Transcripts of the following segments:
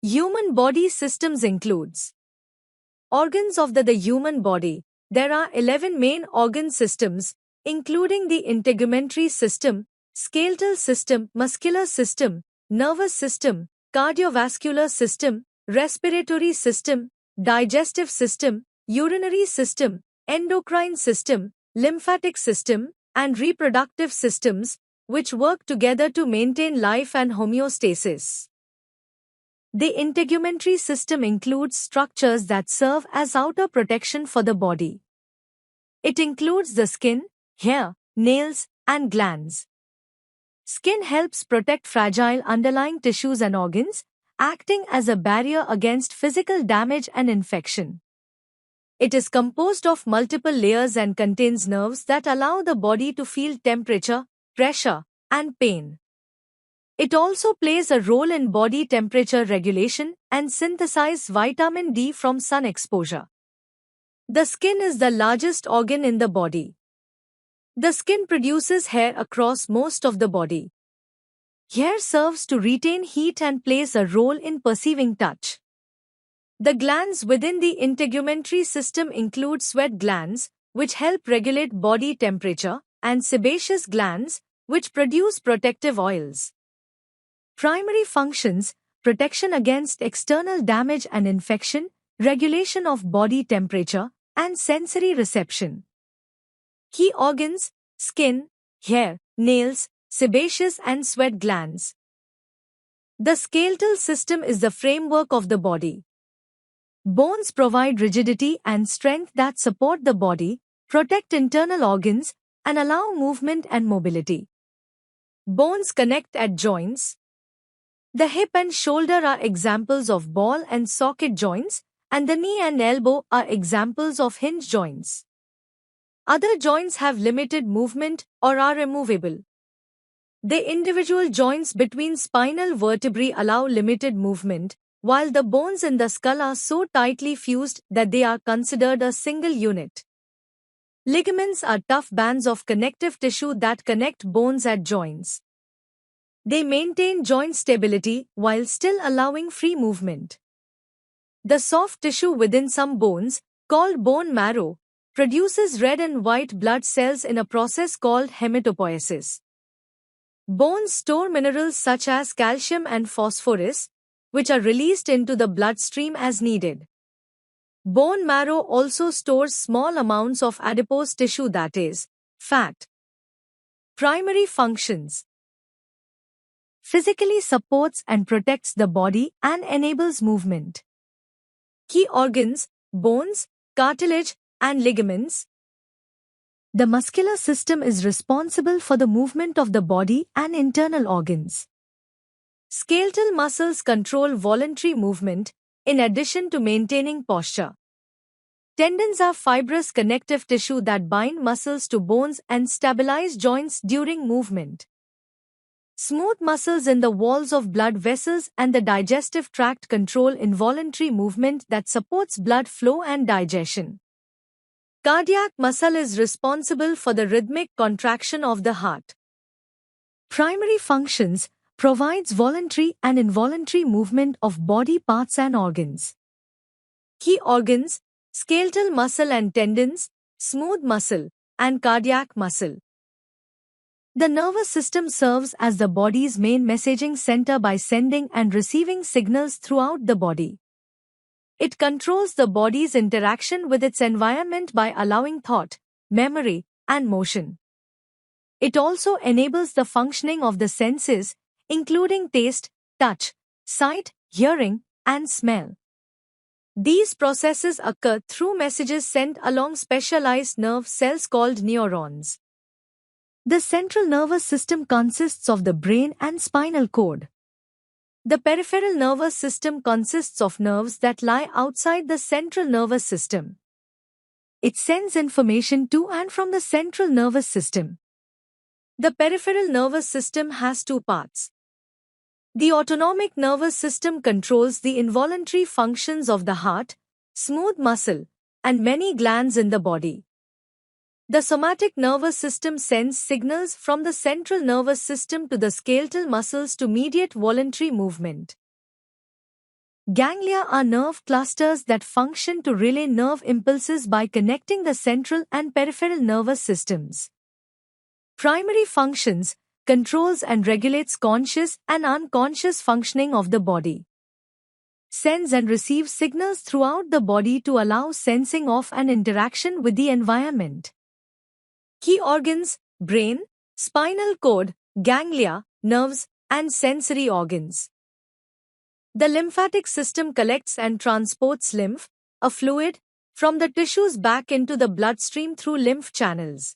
Human body systems includes organs of the human body. There are 11 main organ systems, including the integumentary system, skeletal system, muscular system, nervous system, cardiovascular system, respiratory system, digestive system, urinary system, endocrine system, lymphatic system, and reproductive systems, which work together to maintain life and homeostasis. The integumentary system includes structures that serve as outer protection for the body. It includes the skin, hair, nails, and glands. Skin helps protect fragile underlying tissues and organs, acting as a barrier against physical damage and infection. It is composed of multiple layers and contains nerves that allow the body to feel temperature, pressure, and pain. It also plays a role in body temperature regulation and synthesize vitamin D from sun exposure. The skin is the largest organ in the body. The skin produces hair across most of the body. Hair serves to retain heat and plays a role in perceiving touch. The glands within the integumentary system include sweat glands, which help regulate body temperature, and sebaceous glands, which produce protective oils. Primary functions: protection against external damage and infection, regulation of body temperature, and sensory reception. Key organs: skin, hair, nails, sebaceous and sweat glands. The skeletal system is the framework of the body. Bones provide rigidity and strength that support the body, protect internal organs, and allow movement and mobility. Bones connect at joints. The hip and shoulder are examples of ball and socket joints, and the knee and elbow are examples of hinge joints. Other joints have limited movement or are removable. The individual joints between spinal vertebrae allow limited movement, while the bones in the skull are so tightly fused that they are considered a single unit. Ligaments are tough bands of connective tissue that connect bones at joints. They maintain joint stability while still allowing free movement. The soft tissue within some bones, called bone marrow, produces red and white blood cells in a process called hematopoiesis. Bones store minerals such as calcium and phosphorus, which are released into the bloodstream as needed. Bone marrow also stores small amounts of adipose tissue, that is, fat. Primary functions: physically supports and protects the body and enables movement. Key organs: bones, cartilage, and ligaments. The muscular system is responsible for the movement of the body and internal organs. Skeletal muscles control voluntary movement, in addition to maintaining posture. Tendons are fibrous connective tissue that bind muscles to bones and stabilize joints during movement. Smooth muscles in the walls of blood vessels and the digestive tract control involuntary movement that supports blood flow and digestion. Cardiac muscle is responsible for the rhythmic contraction of the heart. Primary functions: provides voluntary and involuntary movement of body parts and organs. Key organs: skeletal muscle and tendons, smooth muscle, and cardiac muscle. The nervous system serves as the body's main messaging center by sending and receiving signals throughout the body. It controls the body's interaction with its environment by allowing thought, memory, and motion. It also enables the functioning of the senses, including taste, touch, sight, hearing, and smell. These processes occur through messages sent along specialized nerve cells called neurons. The central nervous system consists of the brain and spinal cord. The peripheral nervous system consists of nerves that lie outside the central nervous system. It sends information to and from the central nervous system. The peripheral nervous system has two parts. The autonomic nervous system controls the involuntary functions of the heart, smooth muscle, and many glands in the body. The somatic nervous system sends signals from the central nervous system to the skeletal muscles to mediate voluntary movement. Ganglia are nerve clusters that function to relay nerve impulses by connecting the central and peripheral nervous systems. Primary functions: controls and regulates conscious and unconscious functioning of the body. Sends and receives signals throughout the body to allow sensing of and interaction with the environment. Key organs: brain, spinal cord, ganglia, nerves, and sensory organs. The lymphatic system collects and transports lymph, a fluid, from the tissues back into the bloodstream through lymph channels.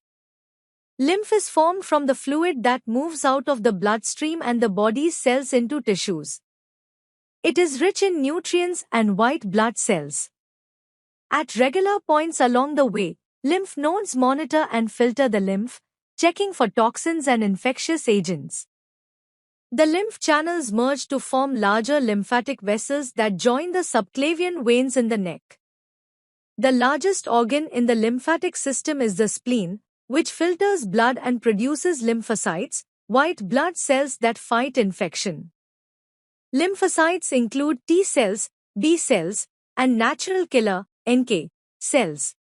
Lymph is formed from the fluid that moves out of the bloodstream and the body's cells into tissues. It is rich in nutrients and white blood cells. At regular points along the way, lymph nodes monitor and filter the lymph, checking for toxins and infectious agents. The lymph channels merge to form larger lymphatic vessels that join the subclavian veins in the neck. The largest organ in the lymphatic system is the spleen, which filters blood and produces lymphocytes, white blood cells that fight infection. Lymphocytes include T cells, B cells, and natural killer NK cells.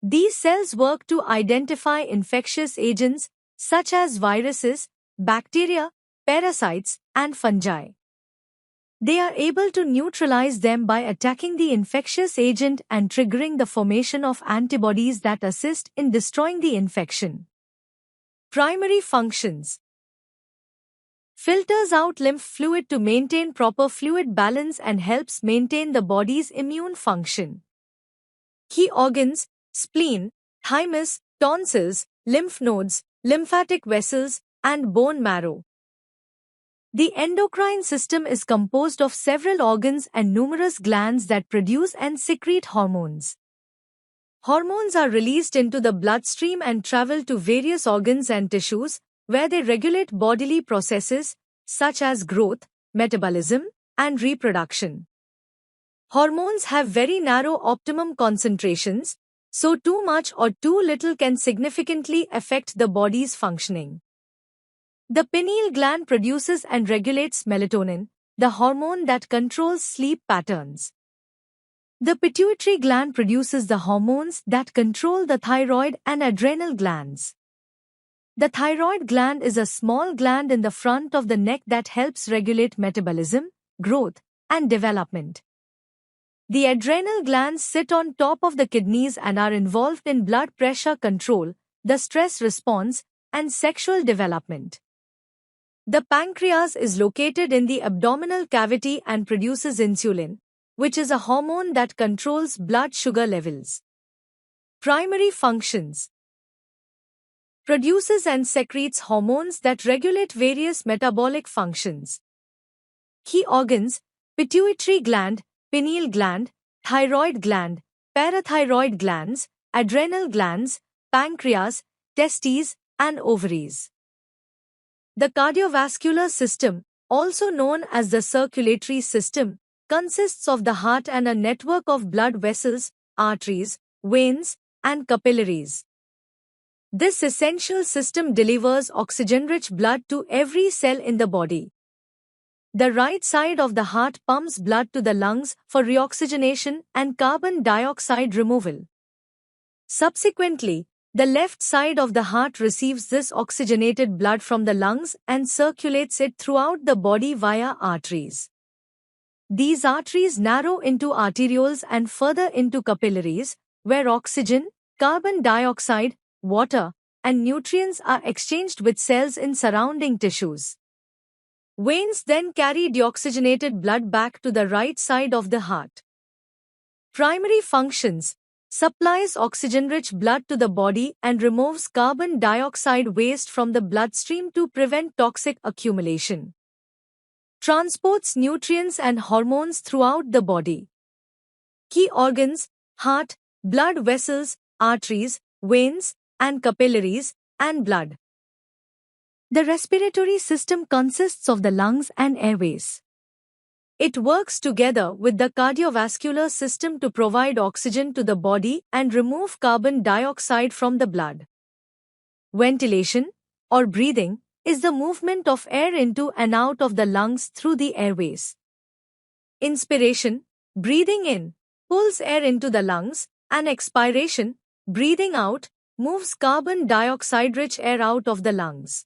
These cells work to identify infectious agents such as viruses, bacteria, parasites, and fungi. They are able to neutralize them by attacking the infectious agent and triggering the formation of antibodies that assist in destroying the infection. Primary functions: filters out lymph fluid to maintain proper fluid balance and helps maintain the body's immune function. Key organs: spleen, thymus, tonsils, lymph nodes, lymphatic vessels, and bone marrow. The endocrine system is composed of several organs and numerous glands that produce and secrete hormones. Hormones are released into the bloodstream and travel to various organs and tissues, where they regulate bodily processes, such as growth, metabolism, and reproduction. Hormones have very narrow optimum concentrations, so too much or too little can significantly affect the body's functioning. The pineal gland produces and regulates melatonin, the hormone that controls sleep patterns. The pituitary gland produces the hormones that control the thyroid and adrenal glands. The thyroid gland is a small gland in the front of the neck that helps regulate metabolism, growth, and development. The adrenal glands sit on top of the kidneys and are involved in blood pressure control, the stress response, and sexual development. The pancreas is located in the abdominal cavity and produces insulin, which is a hormone that controls blood sugar levels. Primary functions: produces and secretes hormones that regulate various metabolic functions. Key organs: pituitary gland, pineal gland, thyroid gland, parathyroid glands, adrenal glands, pancreas, testes, and ovaries. The cardiovascular system, also known as the circulatory system, consists of the heart and a network of blood vessels, arteries, veins, and capillaries. This essential system delivers oxygen-rich blood to every cell in the body. The right side of the heart pumps blood to the lungs for reoxygenation and carbon dioxide removal. Subsequently, the left side of the heart receives this oxygenated blood from the lungs and circulates it throughout the body via arteries. These arteries narrow into arterioles and further into capillaries, where oxygen, carbon dioxide, water, and nutrients are exchanged with cells in surrounding tissues. Veins then carry deoxygenated blood back to the right side of the heart. Primary functions: supplies oxygen-rich blood to the body and removes carbon dioxide waste from the bloodstream to prevent toxic accumulation. Transports nutrients and hormones throughout the body. Key organs: heart, blood vessels, arteries, veins, and capillaries, and blood. The respiratory system consists of the lungs and airways. It works together with the cardiovascular system to provide oxygen to the body and remove carbon dioxide from the blood. Ventilation, or breathing, is the movement of air into and out of the lungs through the airways. Inspiration, breathing in, pulls air into the lungs, and expiration, breathing out, moves carbon dioxide-rich air out of the lungs.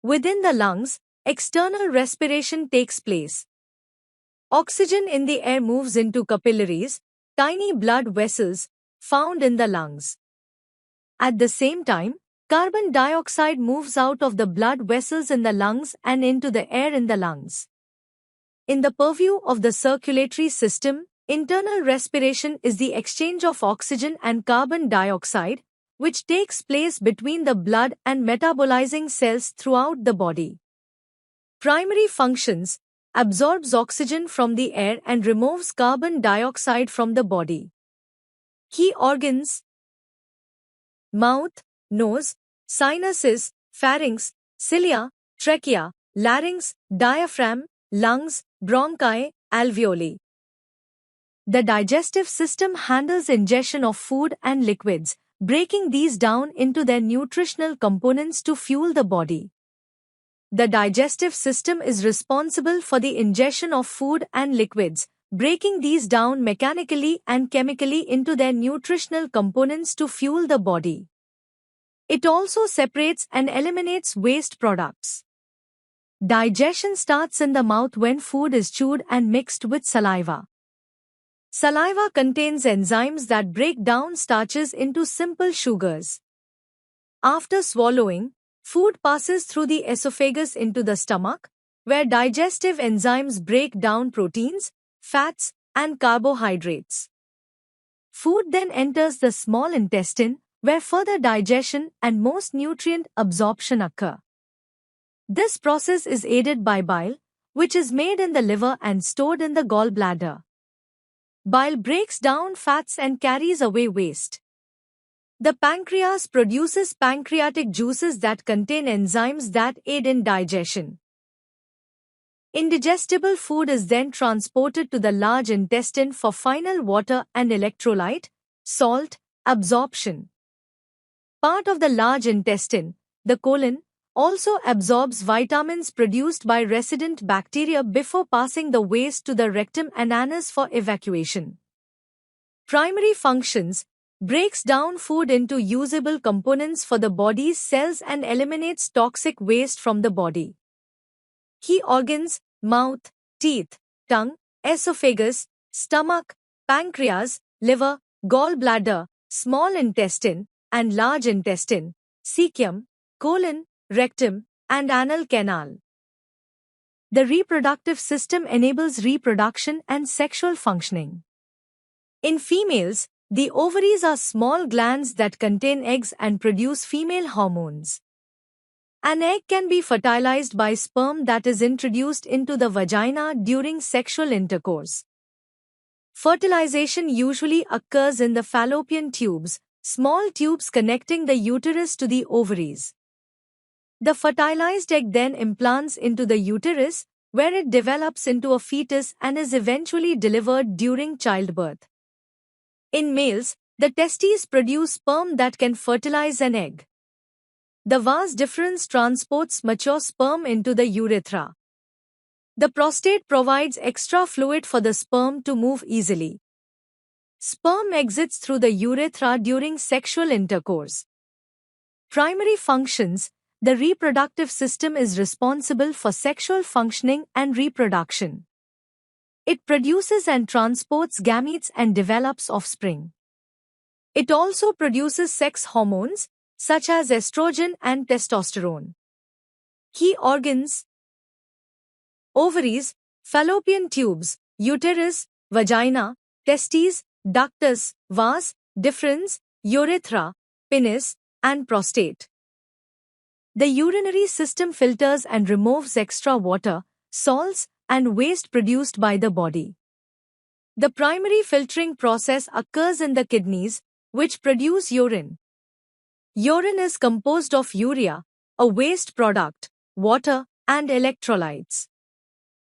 Within the lungs, external respiration takes place. Oxygen in the air moves into capillaries, tiny blood vessels, found in the lungs. At the same time, carbon dioxide moves out of the blood vessels in the lungs and into the air in the lungs. In the purview of the circulatory system, internal respiration is the exchange of oxygen and carbon dioxide, which takes place between the blood and metabolizing cells throughout the body. Primary functions: absorbs oxygen from the air and removes carbon dioxide from the body. Key organs: mouth, nose, sinuses, pharynx, cilia, trachea, larynx, diaphragm, lungs, bronchi, alveoli. The digestive system handles ingestion of food and liquids, breaking these down into their nutritional components to fuel the body. The digestive system is responsible for the ingestion of food and liquids, breaking these down mechanically and chemically into their nutritional components to fuel the body. It also separates and eliminates waste products. Digestion starts in the mouth when food is chewed and mixed with saliva. Saliva contains enzymes that break down starches into simple sugars. After swallowing, food passes through the esophagus into the stomach, where digestive enzymes break down proteins, fats, and carbohydrates. Food then enters the small intestine, where further digestion and most nutrient absorption occur. This process is aided by bile, which is made in the liver and stored in the gallbladder. Bile breaks down fats and carries away waste. The pancreas produces pancreatic juices that contain enzymes that aid in digestion. Indigestible food is then transported to the large intestine for final water and electrolyte, salt, absorption. Part of the large intestine, the colon, also absorbs vitamins produced by resident bacteria before passing the waste to the rectum and anus for evacuation. Primary functions: breaks down food into usable components for the body's cells and eliminates toxic waste from the body. Key organs: mouth, teeth, tongue, esophagus, stomach, pancreas, liver, gallbladder, small intestine, and large intestine, cecum, colon, rectum, and anal canal. The reproductive system enables reproduction and sexual functioning. In females, the ovaries are small glands that contain eggs and produce female hormones. An egg can be fertilized by sperm that is introduced into the vagina during sexual intercourse. Fertilization usually occurs in the fallopian tubes, small tubes connecting the uterus to the ovaries. The fertilized egg then implants into the uterus, where it develops into a fetus and is eventually delivered during childbirth. In males, the testes produce sperm that can fertilize an egg. The vas deferens transports mature sperm into the urethra. The prostate provides extra fluid for the sperm to move easily. Sperm exits through the urethra during sexual intercourse. Primary functions: the reproductive system is responsible for sexual functioning and reproduction. It produces and transports gametes and develops offspring. It also produces sex hormones, such as estrogen and testosterone. Key organs: ovaries, fallopian tubes, uterus, vagina, testes, ductus, vas deferens, urethra, penis, and prostate. The urinary system filters and removes extra water, salts, and waste produced by the body. The primary filtering process occurs in the kidneys, which produce urine. Urine is composed of urea, a waste product, water, and electrolytes.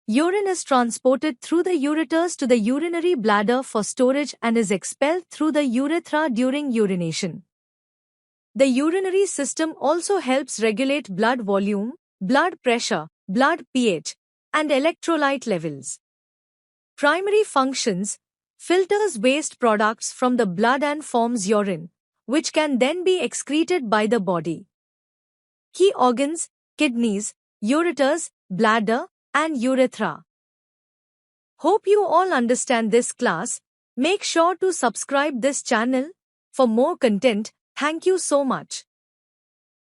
Urine is transported through the ureters to the urinary bladder for storage and is expelled through the urethra during urination. The urinary system also helps regulate blood volume, blood pressure, blood pH, and electrolyte levels. Primary functions: filters waste products from the blood and forms urine, which can then be excreted by the body. Key organs: kidneys, ureters, bladder, and urethra. Hope you all understand this class. Make sure to subscribe this channel for more content. Thank you so much.